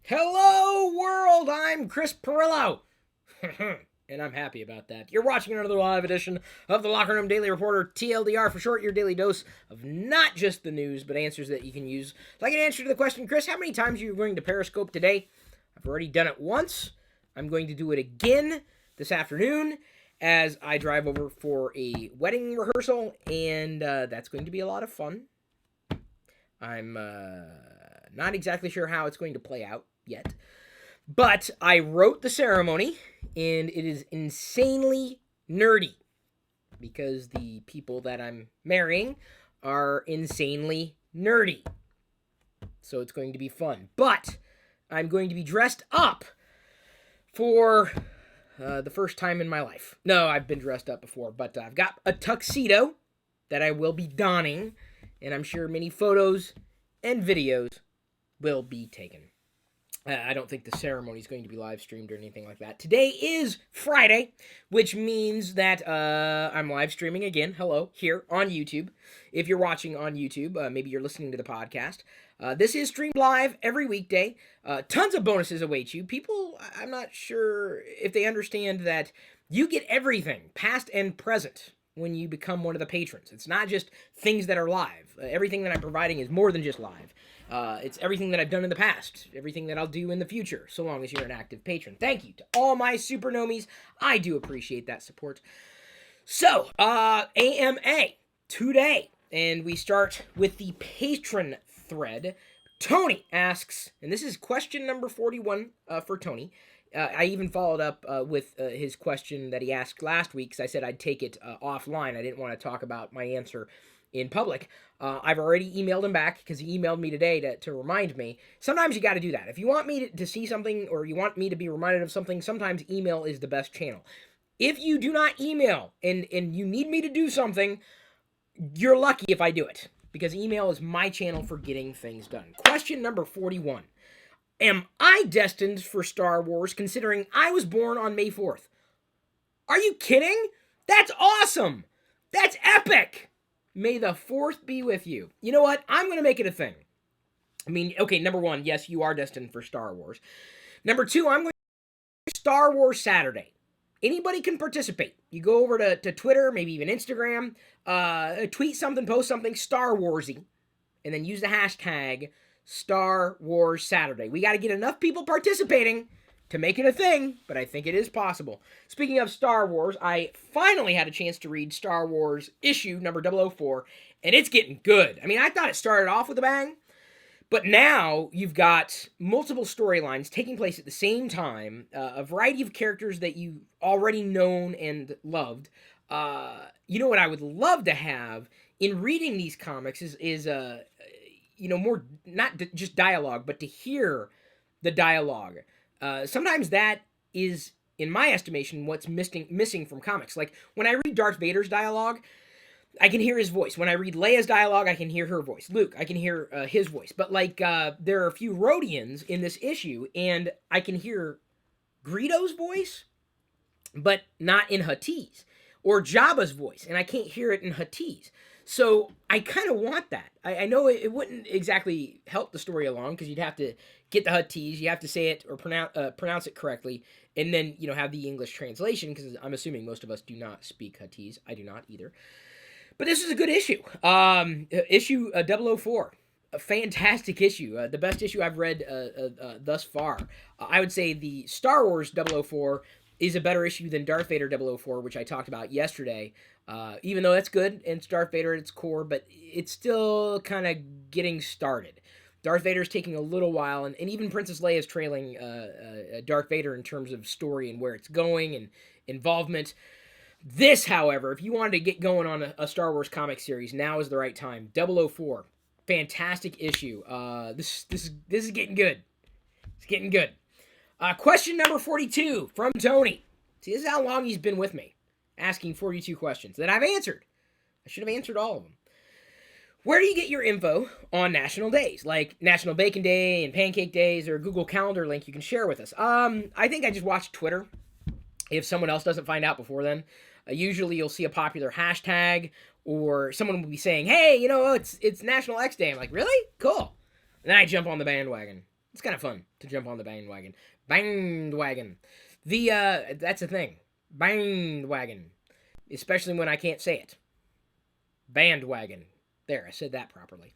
Hello, world! I'm Chris Pirillo. And I'm happy about that. You're watching another live edition of the LockerGnome Daily Reporter, TLDR for short, your daily dose of not just the news, but answers that you can use. Like an answer to the question, Chris, how many times are you going to Periscope today? I've already done it once. I'm going to do it again this afternoon as I drive over for a wedding rehearsal, and that's going to be a lot of fun. I'm not exactly sure how it's going to play out yet. But I wrote the ceremony, and it is insanely nerdy because the people that I'm marrying are insanely nerdy. So it's going to be fun. But I'm going to be dressed up for the first time in my life. No, I've been dressed up before, but I've got a tuxedo that I will be donning, and I'm sure many photos and videos will be taken. I don't think the ceremony is going to be live streamed or anything like that. Today is Friday, which means that I'm live streaming again. Hello, here on YouTube. If you're watching on YouTube, maybe you're listening to the podcast. This is streamed live every weekday. Tons of bonuses await you. People, I'm not sure if they understand that you get everything, past and present, when you become one of the patrons. It's not just things that are live. Everything that I'm providing is more than just live. It's everything that I've done in the past, everything that I'll do in the future, so long as you're an active patron. Thank you to all my super nomies. I do appreciate that support. So, AMA today, and we start with the patron thread. Tony asks, and this is question number 41 for Tony. I even followed up with his question that he asked last week, because I said I'd take it offline. I didn't want to talk about my answer in public. I've already emailed him back because he emailed me today to remind me. Sometimes you got to do that. If you want me to see something or you want me to be reminded of something, sometimes email is the best channel. If you do not email and you need me to do something, you're lucky if I do it, because email is my channel for getting things done. Question number 41. Am I destined for Star Wars considering I was born on May 4th? Are you kidding? That's awesome! That's epic! May the 4th be with you. You know what? I'm going to make it a thing. I mean, okay, number one, yes, you are destined for Star Wars. Number two, I'm going to Star Wars Saturday. Anybody can participate. You go over to Twitter, maybe even Instagram, tweet something, post something Star Warsy, and then use the hashtag Star Wars Saturday. We got to get enough people participating to make it a thing, but I think it is possible. Speaking of Star Wars, I finally had a chance to read Star Wars issue number 004, and it's getting good. I mean, I thought it started off with a bang, but now you've got multiple storylines taking place at the same time, a variety of characters that you've already known and loved. You know what I would love to have in reading these comics is more, not just dialogue, but to hear the dialogue. Sometimes that is, in my estimation, what's missing from comics. Like, when I read Darth Vader's dialogue, I can hear his voice. When I read Leia's dialogue, I can hear her voice. Luke, I can hear his voice. But, there are a few Rhodians in this issue, and I can hear Greedo's voice, but not in Huttese. Or Jabba's voice, and I can't hear it in Huttese. So I kind of want that. I know it wouldn't exactly help the story along, because you'd have to get the Huttese, you have to say it or pronounce it correctly, and then have the English translation, because I'm assuming most of us do not speak Huttese. I do not either. But this is a good issue. Issue 004. A fantastic issue. The best issue I've read thus far. I would say the Star Wars 004 is a better issue than Darth Vader 004, which I talked about yesterday. Even though that's good, and it's Darth Vader at its core, but it's still kind of getting started. Darth Vader's taking a little while, and even Princess Leia is trailing Darth Vader in terms of story and where it's going and involvement. This, however, if you wanted to get going on a Star Wars comic series, now is the right time. 004, fantastic issue. This is getting good. It's getting good. Question number 42 from Tony. See, this is how long he's been with me, asking 42 questions that I've answered. I should have answered all of them. Where do you get your info on national days, like National Bacon Day and Pancake Days, or Google Calendar link you can share with us? I think I just watch Twitter. If someone else doesn't find out before then, usually you'll see a popular hashtag, or someone will be saying, "Hey, it's National X Day." I'm like, "Really? Cool." And then I jump on the bandwagon. It's kind of fun to jump on the bandwagon. Bandwagon. That's a thing. Bandwagon. Especially when I can't say it. Bandwagon. There, I said that properly.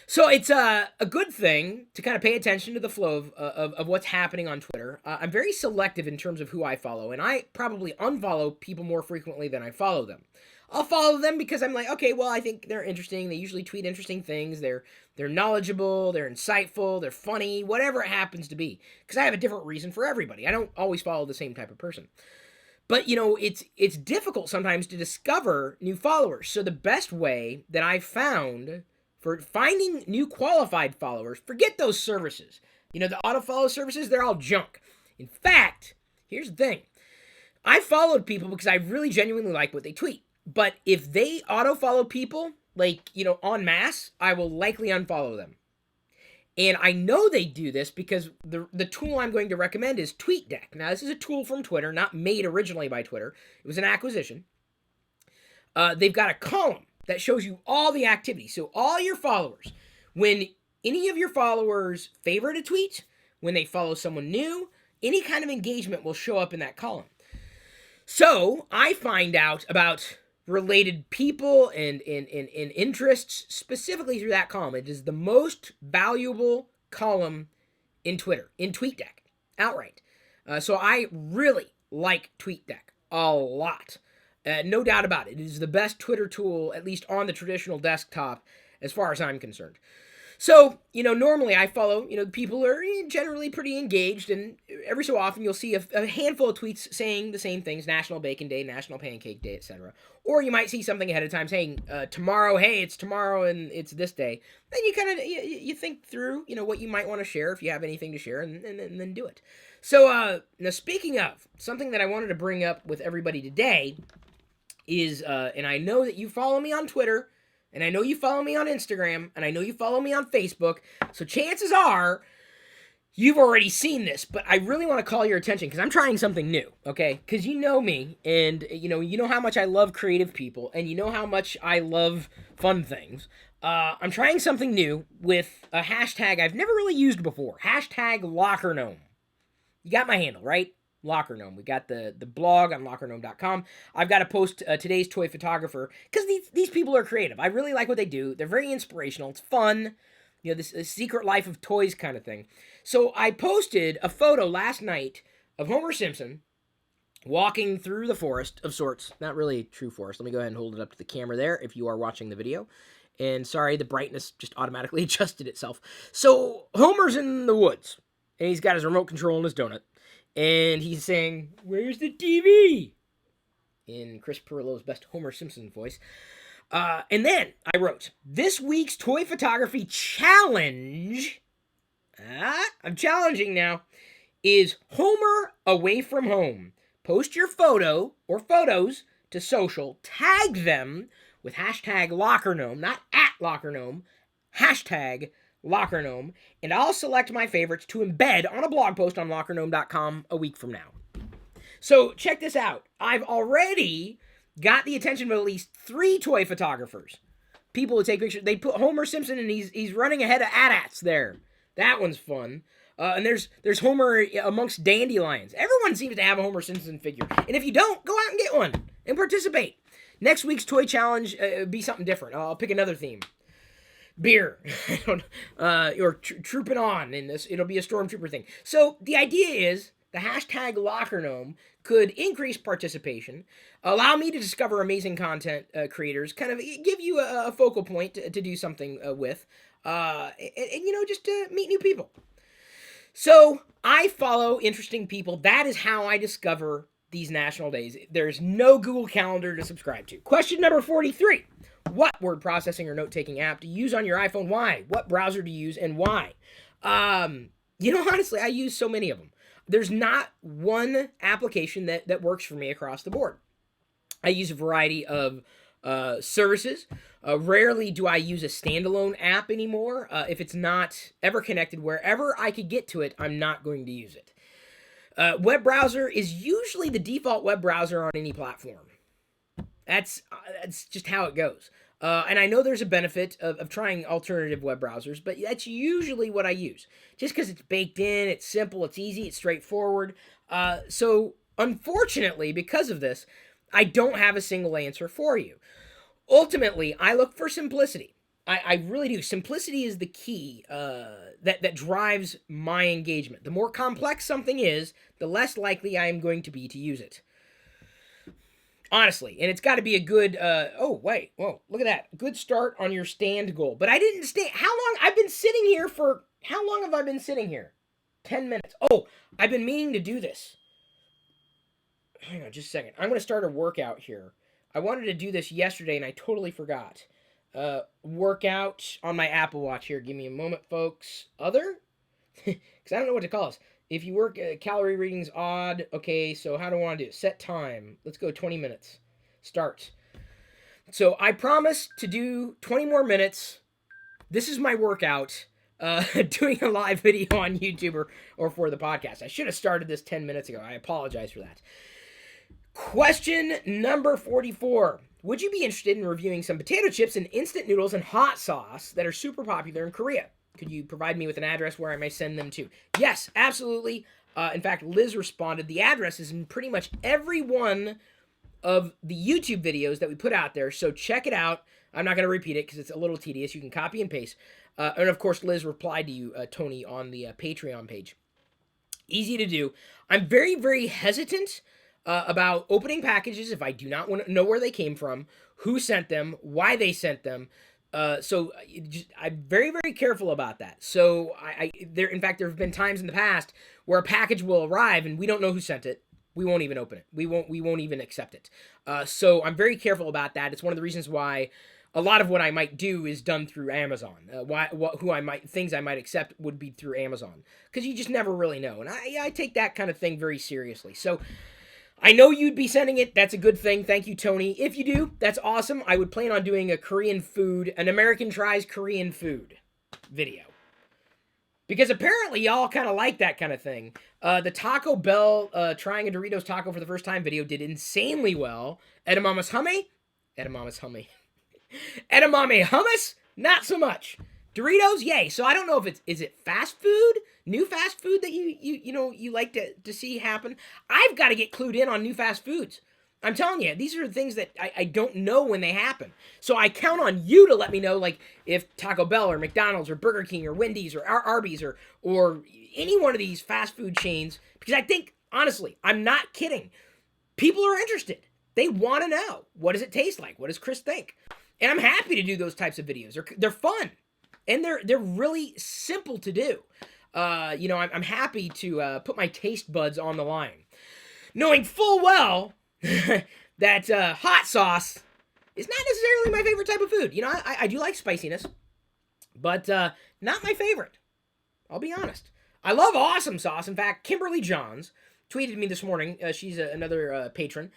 So it's a good thing to kind of pay attention to the flow of what's happening on Twitter. I'm very selective in terms of who I follow, and I probably unfollow people more frequently than I follow them. I'll follow them because I'm like, okay, well, I think they're interesting. They usually tweet interesting things. They're knowledgeable. They're insightful. They're funny. Whatever it happens to be, because I have a different reason for everybody. I don't always follow the same type of person. But, you know, it's difficult sometimes to discover new followers. So the best way that I've found for finding new qualified followers, forget those services. You know, the autofollow services, they're all junk. In fact, here's the thing. I followed people because I really genuinely like what they tweet. But if they autofollow people, like, you know, en masse, I will likely unfollow them. And I know they do this because the tool I'm going to recommend is TweetDeck. Now, this is a tool from Twitter, not made originally by Twitter. It was an acquisition. They've got a column that shows you all the activity. So all your followers, when any of your followers favorite a tweet, when they follow someone new, any kind of engagement will show up in that column. So I find out about related people and interests specifically through that column. It is the most valuable column in Twitter, in TweetDeck, outright. So I really like TweetDeck a lot. No doubt about it. It is the best Twitter tool, at least on the traditional desktop, as far as I'm concerned. So, you know, normally I follow, you know, people are generally pretty engaged, and every so often you'll see a handful of tweets saying the same things, National Bacon Day, National Pancake Day, etc. Or you might see something ahead of time saying, tomorrow, hey, it's tomorrow and it's this day. Then you kind of, you think through, you know, what you might want to share if you have anything to share, and then do it. So, now speaking of, something that I wanted to bring up with everybody today is, and I know that you follow me on Twitter, and I know you follow me on Instagram, and I know you follow me on Facebook, so chances are you've already seen this, but I really want to call your attention because I'm trying something new, okay? Because you know me, and you know how much I love creative people, and you know how much I love fun things. I'm trying something new with a hashtag I've never really used before. Hashtag LockerGnome. You got my handle, right? LockerGnome. We got the blog on LockerGnome.com. I've got to post today's toy photographer because these people are creative. I really like what they do. They're very inspirational. It's fun. You know, this secret life of toys kind of thing. So I posted a photo last night of Homer Simpson walking through the forest of sorts. Not really true forest. Let me go ahead and hold it up to the camera there if you are watching the video. And sorry, the brightness just automatically adjusted itself. So Homer's in the woods, and he's got his remote control in his donut. And he's saying, "Where's the TV?" in Chris Pirillo's best Homer Simpson voice. And then I wrote, this week's toy photography challenge, I'm challenging now, is Homer away from home. Post your photo or photos to social, tag them with hashtag LockerGnome, not at LockerGnome, hashtag LockerGnome, and I'll select my favorites to embed on a blog post on LockerGnome.com a week from now. So check this out. I've already got the attention of at least 3 toy photographers. People who take pictures. They put Homer Simpson and he's running ahead of AT-ATs there. That one's fun. And there's Homer amongst dandelions. Everyone seems to have a Homer Simpson figure. And if you don't, go out and get one and participate. Next week's toy challenge be something different. I'll pick another theme. Beer, or trooping on in this. It'll be a stormtrooper thing. So the idea is the hashtag LockerGnome could increase participation, allow me to discover amazing content creators, kind of give you a focal point to do something with, and you know, just to meet new people. So I follow interesting people. That is how I discover these national days. There's no Google Calendar to subscribe to. Question number 43. What word processing or note-taking app do you use on your iPhone? Why? What browser do you use and why? You know, honestly, I use so many of them. There's not one application that works for me across the board. I use a variety of services. Rarely do I use a standalone app anymore. If it's not ever connected wherever I could get to it, I'm not going to use it. Web browser is usually the default web browser on any platform. That's just how it goes. And I know there's a benefit of trying alternative web browsers, but that's usually what I use. Just because it's baked in, it's simple, it's easy, it's straightforward. So unfortunately, because of this, I don't have a single answer for you. Ultimately, I look for simplicity. I really do. Simplicity is the key that drives my engagement. The more complex something is, the less likely I am going to be to use it. Honestly, and it's got to be a good, oh, wait, whoa, look at that. Good start on your stand goal. But I didn't stand, how long, I've been sitting here for, how long have I been sitting here? 10 minutes. Oh, I've been meaning to do this. Hang on just a second. I'm going to start a workout here. I wanted to do this yesterday and I totally forgot. Workout on my Apple Watch here. Give me a moment, folks. Other? Because I don't know what to call this. If you work calorie readings odd, okay, so how do I want to do it? Set time. Let's go 20 minutes. Start. So I promise to do 20 more minutes. This is my workout. Doing a live video on YouTube or for the podcast. I should have started this 10 minutes ago. I apologize for that. Question number 44. Would you be interested in reviewing some potato chips and instant noodles and hot sauce that are super popular in Korea? Could you provide me with an address where I may send them to? Yes, absolutely. In fact, Liz responded. The address is in pretty much every one of the YouTube videos that we put out there, so check it out. I'm not going to repeat it because it's a little tedious. You can copy and paste. And, of course, Liz replied to you, Tony, on the Patreon page. Easy to do. I'm very, very hesitant about opening packages if I do not want to know where they came from, who sent them, why they sent them. So I'm very, very careful about that. So in fact, there have been times in the past where a package will arrive and we don't know who sent it. We won't even open it. We won't even accept it. So I'm very careful about that. It's one of the reasons why a lot of what I might do is done through Amazon. Things I might accept would be through Amazon because you just never really know. And I take that kind of thing very seriously. So I know you'd be sending it. That's a good thing. Thank you, Tony. If you do, that's awesome. I would plan on doing a Korean food, an American tries Korean food video. Because apparently y'all kind of like that kind of thing. The Taco Bell trying a Doritos taco for the first time video did insanely well. Edamame hummus? Not so much. Doritos, yay. So I don't know if is it fast food? New fast food that you like to see happen? I've got to get clued in on new fast foods. I'm telling you, these are the things that I don't know when they happen. So I count on you to let me know, like, if Taco Bell or McDonald's or Burger King or Wendy's or Arby's or any one of these fast food chains, because I think, honestly, I'm not kidding. People are interested. They want to know, what does it taste like? What does Chris think? And I'm happy to do those types of videos. They're fun. And they're really simple to do. I'm happy to put my taste buds on the line. Knowing full well that hot sauce is not necessarily my favorite type of food. You know, I do like spiciness, but not my favorite. I'll be honest. I love awesome sauce. In fact, Kimberly Johns tweeted me this morning. She's another patron.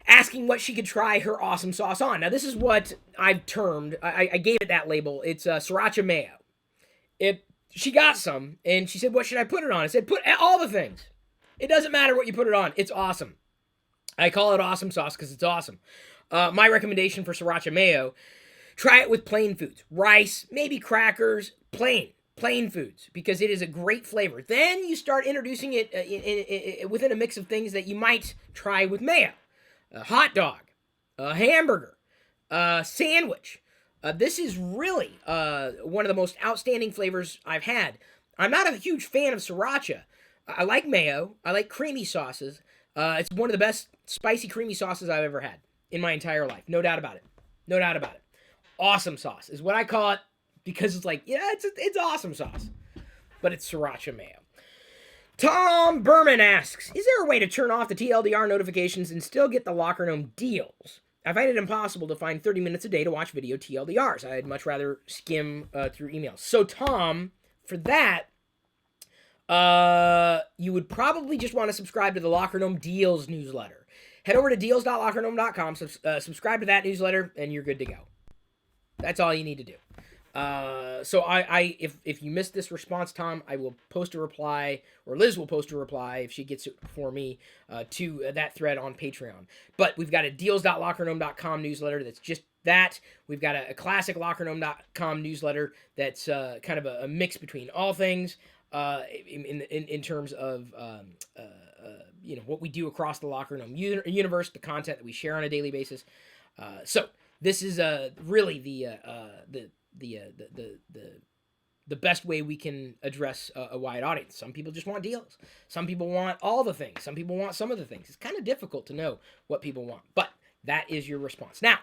Asking what she could try her awesome sauce on. Now, this is what I've termed, I gave it that label. It's Sriracha mayo. She got some, and she said, what should I put it on? I said, put all the things. It doesn't matter what you put it on. It's awesome. I call it awesome sauce because it's awesome. My recommendation for Sriracha mayo, try it with plain foods. Rice, maybe crackers, plain foods, because it is a great flavor. Then you start introducing it within a mix of things that you might try with mayo. A hot dog, a hamburger, a sandwich. This is really one of the most outstanding flavors I've had. I'm not a huge fan of Sriracha. I like mayo. I like creamy sauces. It's one of the best spicy creamy sauces I've ever had in my entire life. No doubt about it. No doubt about it. Awesome sauce is what I call it because it's like, yeah, it's awesome sauce. But it's Sriracha mayo. Tom Berman asks, is there a way to turn off the TLDR notifications and still get the LockerGnome deals? I find it impossible to find 30 minutes a day to watch video TLDRs. I'd much rather skim through emails. So, Tom, for that, you would probably just want to subscribe to the LockerGnome Deals newsletter. Head over to deals.lockergnome.com, subscribe to that newsletter, and you're good to go. That's all you need to do. So if you missed this response, Tom, I will post a reply, or Liz will post a reply if she gets it before me, to that thread on Patreon. But we've got a deals.lockergnome.com newsletter that's just that. We've got a classic LockerGnome.com newsletter that's kind of a mix between all things in terms of what we do across the LockerGnome universe, the content that we share on a daily basis. So this is really the best way we can address a wide audience. Some people just want deals. Some people want all the things. Some people want some of the things. It's kind of difficult to know what people want, but that is your response. Now,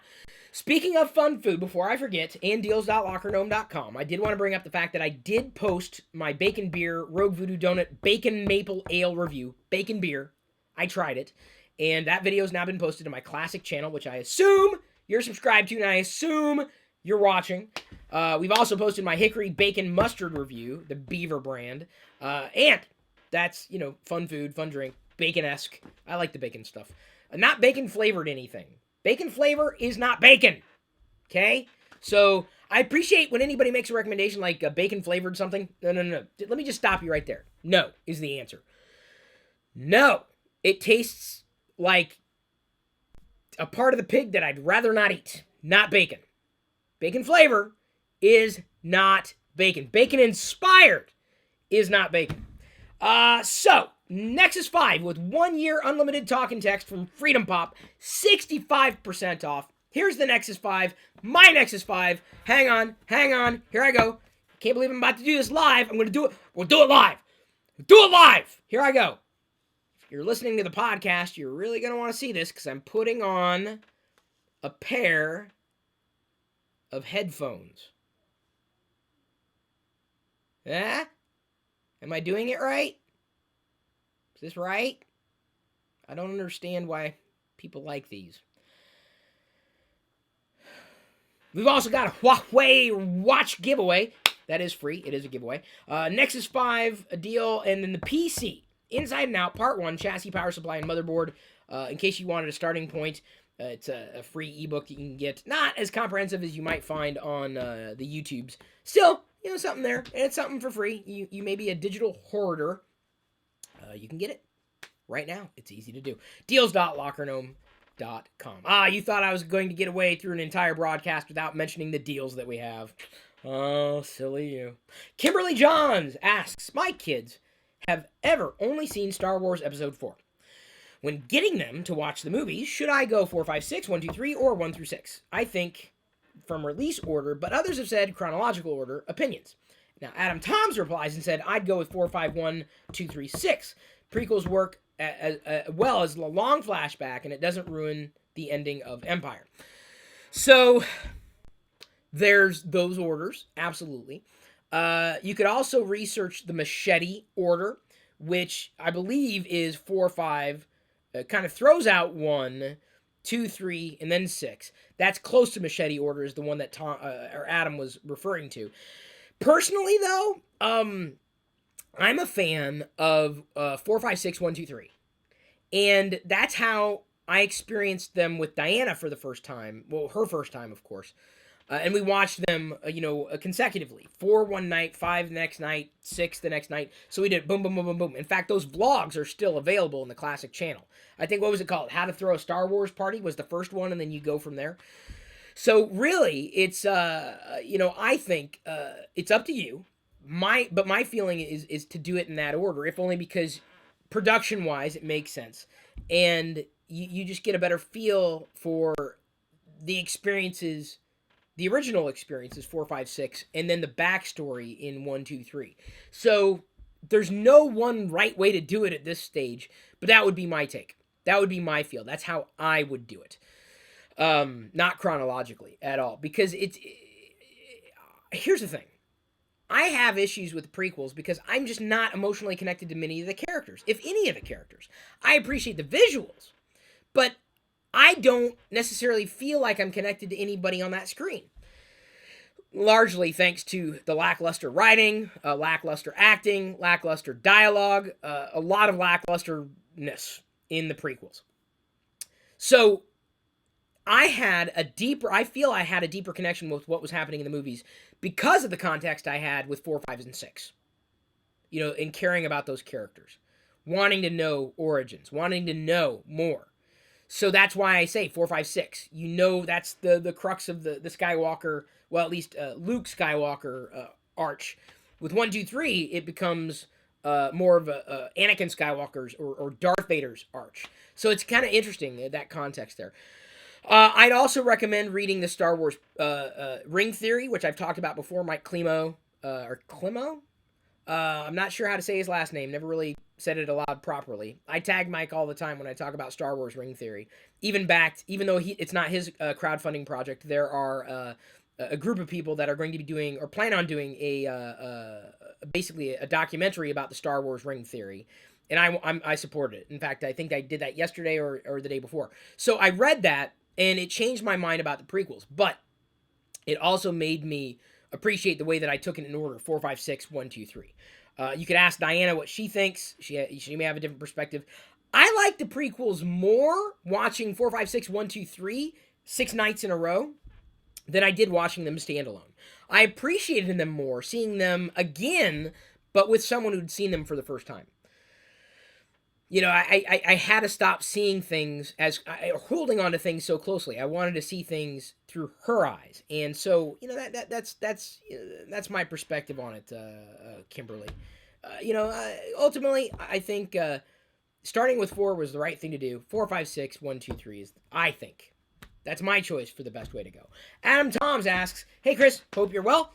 speaking of fun food, before I forget, and deals.lockergnome.com, I did want to bring up the fact that I did post my bacon beer Rogue Voodoo Doughnut bacon maple ale review. Bacon beer. I tried it. And that video has now been posted to my classic channel, which I assume you're subscribed to, and I assume you're watching. We've also posted my Hickory bacon mustard review, the Beaver brand. And that's, fun food, fun drink, bacon-esque. I like the bacon stuff. Not bacon-flavored anything. Bacon flavor is not bacon. Okay? So I appreciate when anybody makes a recommendation like bacon-flavored something. No. Let me just stop you right there. No is the answer. No. It tastes like a part of the pig that I'd rather not eat. Not bacon. Bacon flavor is not bacon. Bacon inspired is not bacon. So, Nexus 5 with 1 year unlimited talk and text from Freedom Pop, 65% off. Here's the Nexus 5, my Nexus 5. Hang on. Here I go. Can't believe I'm about to do this live. I'm going to do it. We'll do it live. Here I go. If you're listening to the podcast, you're really going to want to see this because I'm putting on a pair of headphones. Yeah? Am I doing it right? Is this right? I don't understand why people like these. We've also got a Huawei watch giveaway. That is free. It is a giveaway. Nexus 5, a deal, and then the PC. Inside and Out, Part 1, chassis, power supply, and motherboard. In case you wanted a starting point, it's a free ebook you can get. Not as comprehensive as you might find on the YouTubes. Still, something there. And it's something for free. You may be a digital hoarder. You can get it right now. It's easy to do. Deals.lockergnome.com. You thought I was going to get away through an entire broadcast without mentioning the deals that we have. Oh, silly you. Kimberly Johns asks, my kids have ever only seen Star Wars Episode 4. When getting them to watch the movies, should I go 4, 5, 6, 1, 2, 3, or 1 through 6? I think from release order, but others have said chronological order, opinions. Now, Adam Toms replies and said, I'd go with 4, 5, 1, 2, 3, 6. Prequels work as well as a long flashback, and it doesn't ruin the ending of Empire. So, there's those orders, absolutely. You could also research the Machete order, which I believe is 4, 5, kind of throws out 1, 2, 3, and then 6. That's close to Machete order is the one that Adam was referring to. Personally, though, I'm a fan of 4, 5, 6, 1, 2, 3. And that's how I experienced them with Diana for the first time. Well, her first time, of course. And we watched them, consecutively. 4 one night, 5 the next night, 6 the next night. So we did boom, boom, boom, boom, boom. In fact, those vlogs are still available in the classic channel. I think, what was it called? How to Throw a Star Wars Party was the first one, and then you go from there. So really, it's, I think it's up to you. But my feeling is to do it in that order, if only because production-wise it makes sense. And you just get a better feel for the experiences. The original experience is 4, 5, 6, and then the backstory in 1, 2, 3. So there's no one right way to do it at this stage, but that would be my take. That would be my feel. That's how I would do it. Not chronologically at all, because here's the thing. I have issues with prequels because I'm just not emotionally connected to many of the characters, if any of the characters. I appreciate the visuals, but I don't necessarily feel like I'm connected to anybody on that screen. Largely thanks to the lackluster writing, lackluster acting, lackluster dialogue, a lot of lacklusterness in the prequels. So I feel I had a deeper connection with what was happening in the movies because of the context I had with 4, 5, and 6. And caring about those characters. Wanting to know origins. Wanting to know more. So that's why I say 456. You know, that's the crux of the Skywalker, well, at least Luke Skywalker arch. With 1, 2, 3, it becomes more of a Anakin Skywalker's or Darth Vader's arch. So it's kind of interesting, that context there. I'd also recommend reading the Star Wars ring theory, which I've talked about before. Mike Klimo, or Klimo? I'm not sure how to say his last name. Never really said it aloud properly. I tag Mike all the time when I talk about Star Wars ring theory. Even though it's not his crowdfunding project, there are a group of people that are going to be doing or plan on doing basically a documentary about the Star Wars ring theory. And I supported it. In fact, I think I did that yesterday or the day before. So I read that, and it changed my mind about the prequels. But it also made me appreciate the way that I took it in order: 4, 5, 6, 1, 2, 3. You could ask Diana what she thinks. She may have a different perspective. I like the prequels more watching 4, 5, 6, 1, 2, 3 6 nights in a row than I did watching them standalone. I appreciated them more seeing them again, but with someone who'd seen them for the first time. You know, I had to stop seeing things holding on to things so closely. I wanted to see things through her eyes, and so you know that's my perspective on it, Kimberly. Ultimately, I think starting with 4 was the right thing to do. 4, 5, 6, 1, 2, 3 is, I think, that's my choice for the best way to go. Adam Toms asks, "Hey Chris, hope you're well.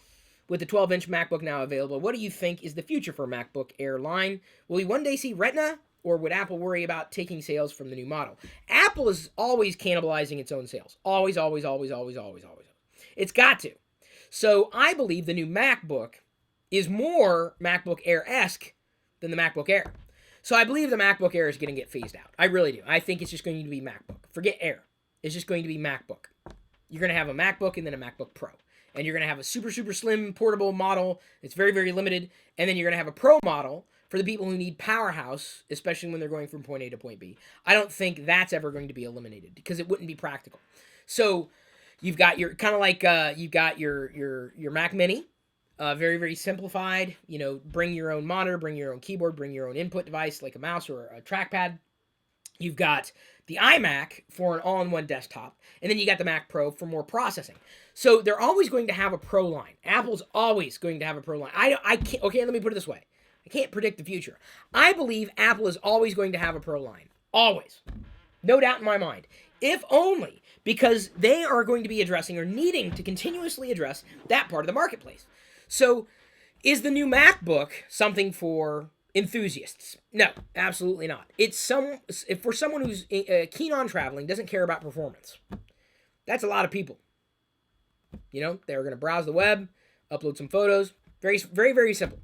With the 12-inch MacBook now available, what do you think is the future for MacBook Air line? Will we one day see Retina? Or would Apple worry about taking sales from the new model?" Apple is always cannibalizing its own sales. Always, always, always, always, always, always. It's got to. So I believe the new MacBook is more MacBook Air-esque than the MacBook Air. So I believe the MacBook Air is going to get phased out. I really do. I think it's just going to be MacBook. Forget Air. It's just going to be MacBook. You're going to have a MacBook and then a MacBook Pro. And you're going to have a super, super slim portable model. It's very, very limited. And then you're going to have a Pro model for the people who need powerhouse, especially when they're going from point A to point B. I don't think that's ever going to be eliminated because it wouldn't be practical. So you've got your kind of like you've got your Mac Mini, very, very simplified. You know, bring your own monitor, bring your own keyboard, bring your own input device like a mouse or a trackpad. You've got the iMac for an all-in-one desktop, and then you got the Mac Pro for more processing. So they're always going to have a Pro line. Apple's always going to have a Pro line. I can't. Okay, let me put it this way. I can't predict the future. I believe Apple is always going to have a Pro line. Always. No doubt in my mind. If only because they are going to be addressing or needing to continuously address that part of the marketplace. So is the new MacBook something for enthusiasts? No, absolutely not. It's for someone who's keen on traveling, doesn't care about performance. That's a lot of people. You know, they're going to browse the web, upload some photos. Very, very, very simple.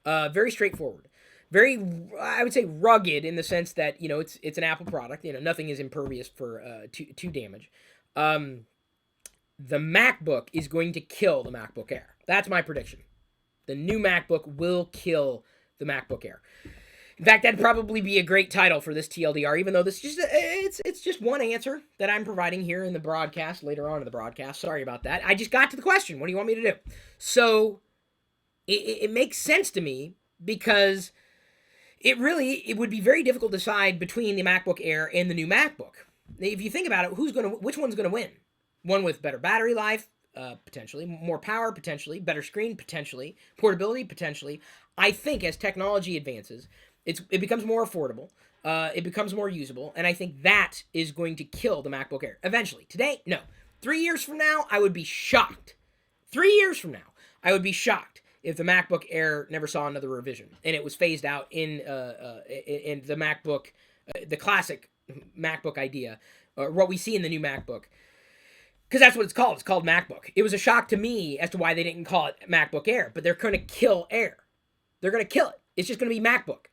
Very straightforward. Very, I would say, rugged in the sense that, you know, it's an Apple product. You know, nothing is impervious for to damage. The MacBook is going to kill the MacBook Air. That's my prediction. The new MacBook will kill the MacBook Air. In fact, that'd probably be a great title for this TLDR, even though this is just it's just one answer that I'm providing here in the broadcast, later on in the broadcast. Sorry about that. I just got to the question. What do you want me to do? So it makes sense to me because it would be very difficult to decide between the MacBook Air and the new MacBook. If you think about it, which one's going to win? One with better battery life, potentially, more power, potentially, better screen, potentially, portability, potentially. I think as technology advances, it becomes more affordable, it becomes more usable, and I think that is going to kill the MacBook Air. Eventually. Today, no. 3 years from now, I would be shocked. 3 years from now, I would be shocked if the MacBook Air never saw another revision and it was phased out in the MacBook, the classic MacBook idea, or what we see in the new MacBook. Because that's what it's called. It's called MacBook. It was a shock to me as to why they didn't call it MacBook Air, but they're going to kill Air. They're going to kill it. It's just going to be MacBook.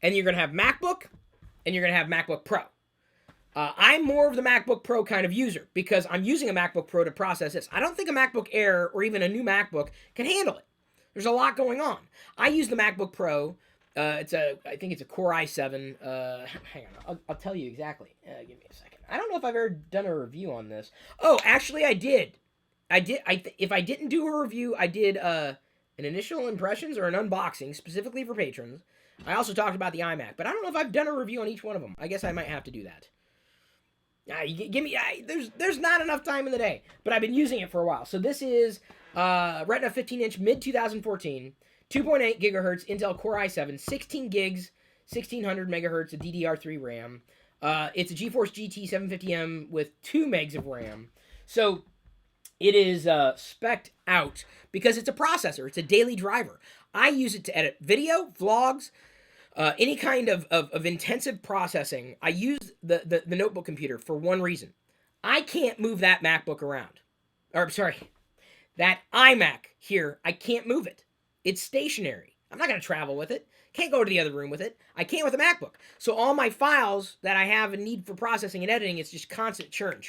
And you're going to have MacBook, and you're going to have MacBook Pro. I'm more of the MacBook Pro kind of user because I'm using a MacBook Pro to process this. I don't think a MacBook Air or even a new MacBook can handle it. There's a lot going on. I use the MacBook Pro. I think it's a Core i7. Hang on, I'll tell you exactly. Give me a second. I don't know if I've ever done a review on this. Oh, actually, I did. If I didn't do a review, I did an initial impressions or an unboxing specifically for patrons. I also talked about the iMac, but I don't know if I've done a review on each one of them. I guess I might have to do that. Give me. There's not enough time in the day, but I've been using it for a while. So this is Retina 15-inch mid 2014, 2.8 gigahertz Intel Core i7, 16 gigs, 1600 megahertz of DDR3 RAM. It's a GeForce GT 750M with 2 megs of RAM. So it is spec'd out because it's a processor. It's a daily driver. I use it to edit video, vlogs, any kind of intensive processing. I use the notebook computer for one reason. I can't move that MacBook around. Or, sorry, that iMac here, I can't move it. It's stationary. I'm not going to travel with it. Can't go to the other room with it. I can't with a MacBook. So all my files that I have and need for processing and editing, it's just constant churn.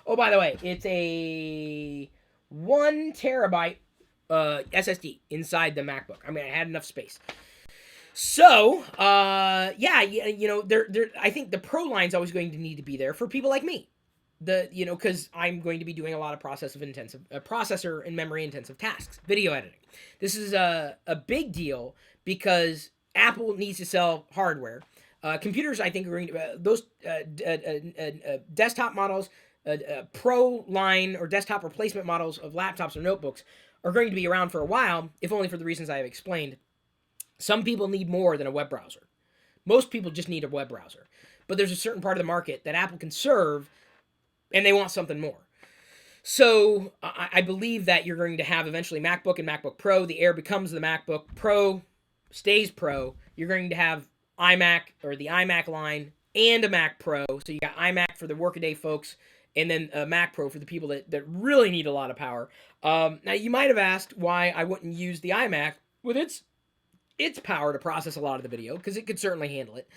Oh, by the way, it's a 1 terabyte SSD inside the MacBook. I mean, I had enough space. So, yeah, you know, I think the Pro line's always going to need to be there for people like me. Because I'm going to be doing a lot of processor and memory intensive tasks, video editing. This is a big deal because Apple needs to sell hardware. Computers, I think, are going to, those desktop models, Pro line or desktop replacement models of laptops or notebooks are going to be around for a while, if only for the reasons I have explained. Some people need more than a web browser. Most people just need a web browser. But there's a certain part of the market that Apple can serve, and they want something more. So I believe that you're going to have eventually MacBook and MacBook Pro. The Air becomes the MacBook Pro, stays Pro. You're going to have iMac or the iMac line and a Mac Pro. So you got iMac for the workaday folks and then a Mac Pro for the people that really need a lot of power. Now, you might have asked why I wouldn't use the iMac with its power to process a lot of the video, because it could certainly handle it.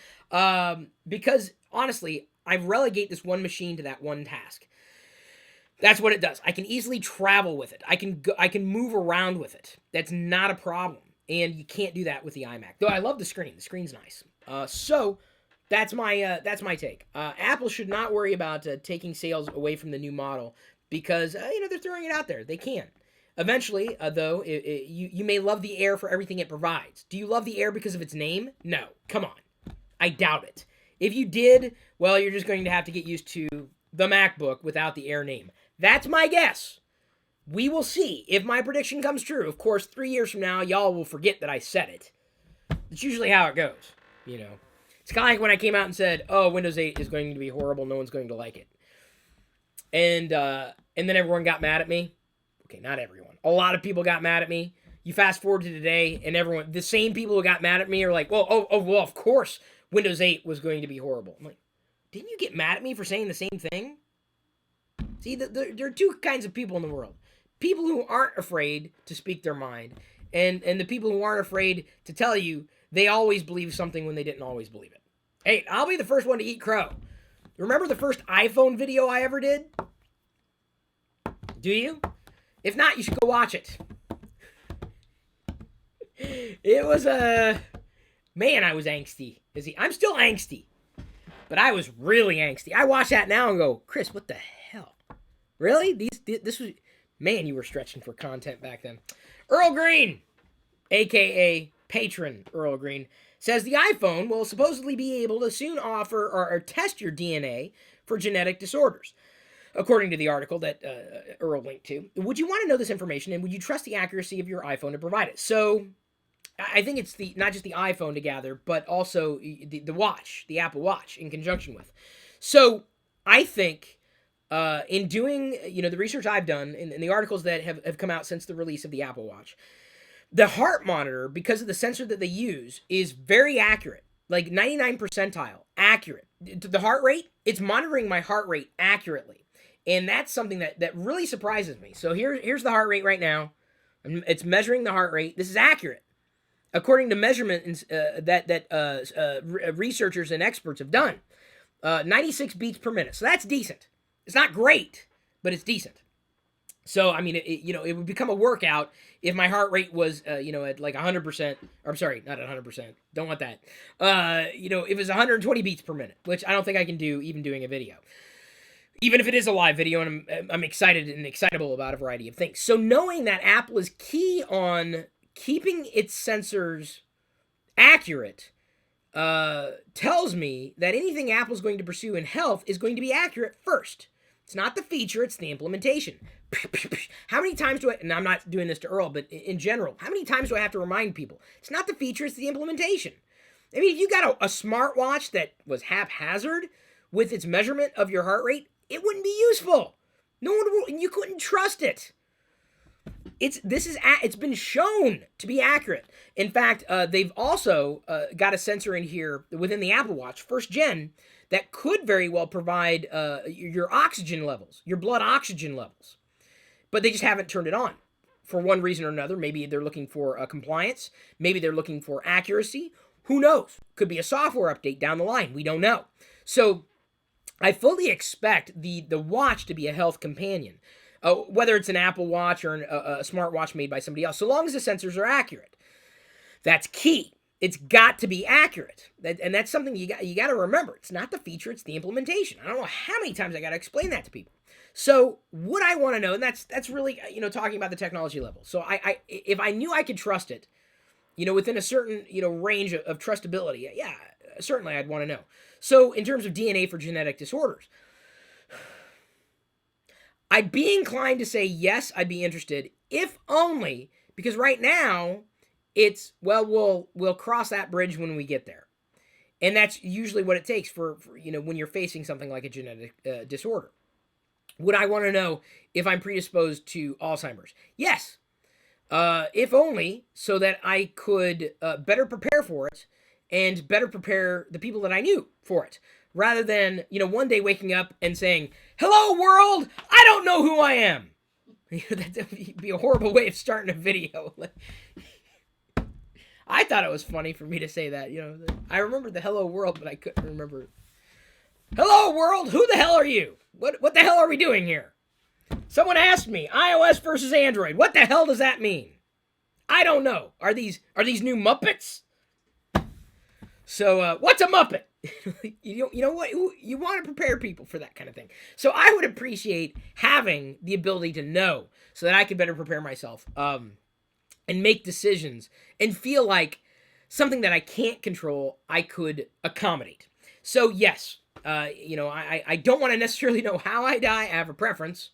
Because, honestly, I relegate this one machine to that one task. That's what it does. I can easily travel with it. I can move around with it. That's not a problem. And you can't do that with the iMac. Though I love the screen. The screen's nice. So that's my take. Apple should not worry about taking sales away from the new model because they're throwing it out there. They can. Eventually, though, you may love the Air for everything it provides. Do you love the Air because of its name? No. Come on. I doubt it. If you did, well, you're just going to have to get used to the MacBook without the Air name. That's my guess. We will see if my prediction comes true. Of course, 3 years from now, y'all will forget that I said it. It's usually how it goes, It's kind of like when I came out and said, oh, Windows 8 is going to be horrible. No one's going to like it. And then everyone got mad at me. Okay, not everyone. A lot of people got mad at me. You fast forward to today, and the same people who got mad at me are like, well, well, of course Windows 8 was going to be horrible. I'm like, didn't you get mad at me for saying the same thing? See, there are two kinds of people in the world. People who aren't afraid to speak their mind, and the people who aren't afraid to tell you they always believe something when they didn't always believe it. Hey, I'll be the first one to eat crow. Remember the first iPhone video I ever did? Do you? If not, you should go watch it. It was man, I was angsty. I'm still angsty. But I was really angsty. I watch that now and go, Chris, what the hell? Really? This was... Man, you were stretching for content back then. Earl Green, a.k.a. patron Earl Green, says the iPhone will supposedly be able to soon offer or test your DNA for genetic disorders. According to the article that Earl linked to. Would you want to know this information, and would you trust the accuracy of your iPhone to provide it? So, I think it's not just the iPhone to gather, but also the watch, the Apple Watch, in conjunction with. So, I think in doing the research I've done, in the articles that have come out since the release of the Apple Watch, the heart monitor, because of the sensor that they use, is very accurate. Like 99 percentile accurate. The heart rate, it's monitoring my heart rate accurately. And that's something that really surprises me. So here's the heart rate right now. It's measuring the heart rate. This is accurate. According to measurements that researchers and experts have done. 96 beats per minute. So that's decent. It's not great, but it's decent. So, I mean, it would become a workout if my heart rate was, at like 100%. Or I'm sorry, not 100%. Don't want that. If it was 120 beats per minute, which I don't think I can do even doing a video. Even if it is a live video, and I'm excited and excitable about a variety of things. So knowing that Apple is key on keeping its sensors accurate tells me that anything Apple's going to pursue in health is going to be accurate first. It's not the feature, it's the implementation. How many times do I, and I'm not doing this to Earl, but in general, how many times do I have to remind people? It's not the feature, it's the implementation. I mean, if you got a smartwatch that was haphazard with its measurement of your heart rate, it wouldn't be useful. No one would, you couldn't trust it. It's been shown to be accurate. In fact, they've also got a sensor in here within the Apple Watch, first gen, that could very well provide your oxygen levels, your blood oxygen levels. But they just haven't turned it on for one reason or another. Maybe they're looking for compliance. Maybe they're looking for accuracy. Who knows? Could be a software update down the line. We don't know. So I fully expect the watch to be a health companion. Whether it's an Apple Watch or a smartwatch made by somebody else, so long as the sensors are accurate. That's key. It's got to be accurate. And that's something you got to remember. It's not the feature, it's the implementation. I don't know how many times I got to explain that to people. So what I want to know, and that's really, talking about the technology level. So if I knew I could trust it, within a certain, range of trustability, yeah, certainly I'd want to know. So in terms of DNA for genetic disorders, I'd be inclined to say yes, I'd be interested, if only because right now it's, well, we'll cross that bridge when we get there. And that's usually what it takes for when you're facing something like a genetic disorder. Would I want to know if I'm predisposed to Alzheimer's? Yes. If only so that I could better prepare for it and better prepare the people that I knew for it. Rather than, one day waking up and saying, "Hello, world, I don't know who I am." That would be a horrible way of starting a video. I thought it was funny for me to say that. I remember the "Hello, world," but I couldn't remember. "Hello, world, who the hell are you? What the hell are we doing here?" Someone asked me, iOS versus Android. What the hell does that mean? I don't know. Are these new Muppets? So, what's a Muppet? You know what? You want to prepare people for that kind of thing. So I would appreciate having the ability to know so that I could better prepare myself and make decisions and feel like something that I can't control, I could accommodate. So yes, I don't want to necessarily know how I die. I have a preference.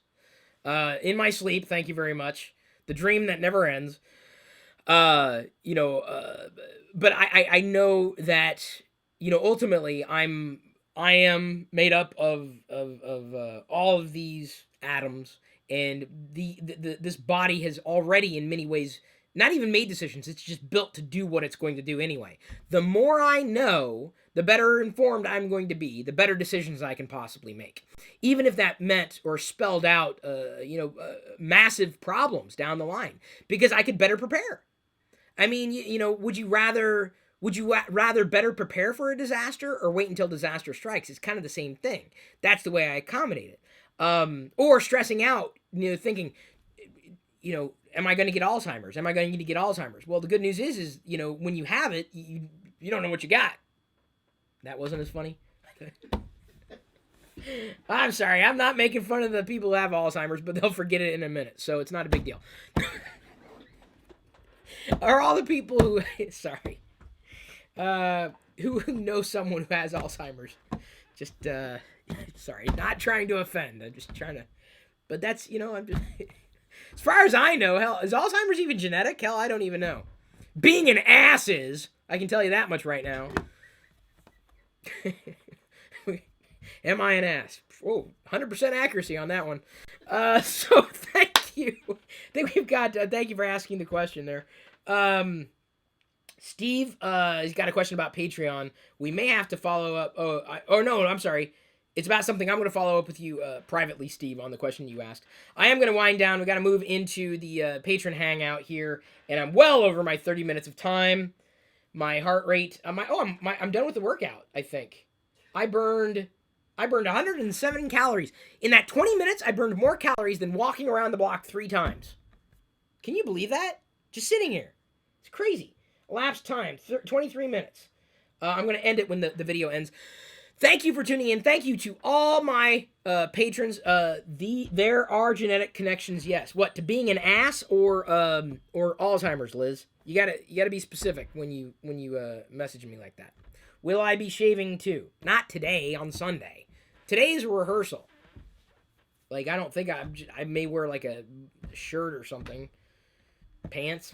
In my sleep, thank you very much. The dream that never ends. But I know that, ultimately I am made up of all of these atoms, and this body has already in many ways not even made decisions. It's just built to do what it's going to do anyway. The more I know, the better informed I'm going to be, the better decisions I can possibly make. Even if that meant or spelled out, massive problems down the line, because I could better prepare. I mean, would you rather better prepare for a disaster or wait until disaster strikes? It's kind of the same thing. That's the way I accommodate it. Or stressing out, thinking, am I going to get Alzheimer's? Am I going to get Alzheimer's? Well, the good news is, when you have it, you don't know what you got. That wasn't as funny. I'm sorry. I'm not making fun of the people who have Alzheimer's, but they'll forget it in a minute, so it's not a big deal. Or all the people who, sorry, who know someone who has Alzheimer's. Just, sorry, not trying to offend. I'm just trying to, but that's, I'm just, as far as I know, hell, is Alzheimer's even genetic? Hell, I don't even know. Being an ass is, I can tell you that much right now. Am I an ass? Oh, 100% accuracy on that one. So thank you. I think we've got, thank you for asking the question there. Steve, he's got a question about Patreon. We may have to follow up. No, I'm sorry. It's about something I'm going to follow up with you privately, Steve, on the question you asked. I am going to wind down. We got to move into the patron hangout here, and I'm well over my 30 minutes of time. My heart rate. I'm done with the workout. I think I burned 107 calories in that 20 minutes. I burned more calories than walking around the block 3 times. Can you believe that? Just sitting here. It's crazy. Elapsed time, 23 minutes. I'm going to end it when the video ends. Thank you for tuning in. Thank you to all my patrons. There are genetic connections, yes. What, to being an ass or Alzheimer's, Liz? You gotta be specific when you message me like that. Will I be shaving too? Not today, on Sunday. Today's a rehearsal. Like, I don't think I may wear like a shirt or something. Pants.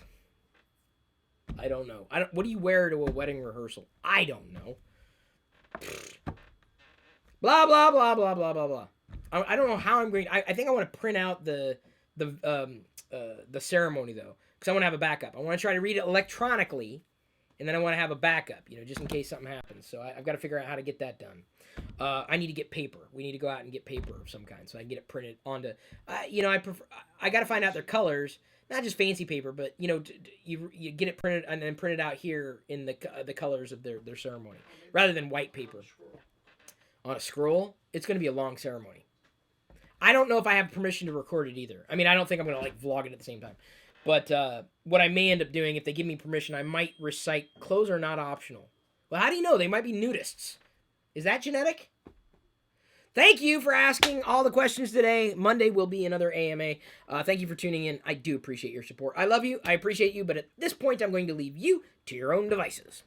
I don't know. What do you wear to a wedding rehearsal? I don't know. Blah, blah, blah, blah, blah, blah, blah. I don't know how I'm going. I think I want to print out the ceremony, though, because I want to have a backup. I want to try to read it electronically, and then I want to have a backup, just in case something happens. So I've got to figure out how to get that done. I need to get paper. We need to go out and get paper of some kind so I can get it printed onto. I got to find out their colors, not just fancy paper, but you get it printed and then print it out here in the colors of their ceremony, rather than white paper. On a scroll, it's going to be a long ceremony. I don't know if I have permission to record it either. I mean, I don't think I'm going to vlog it at the same time. But what I may end up doing, if they give me permission, I might recite clothes are not optional. Well, how do you know? They might be nudists. Is that genetic? Thank you for asking all the questions today. Monday will be another AMA. Thank you for tuning in. I do appreciate your support. I love you. I appreciate you. But at this point, I'm going to leave you to your own devices.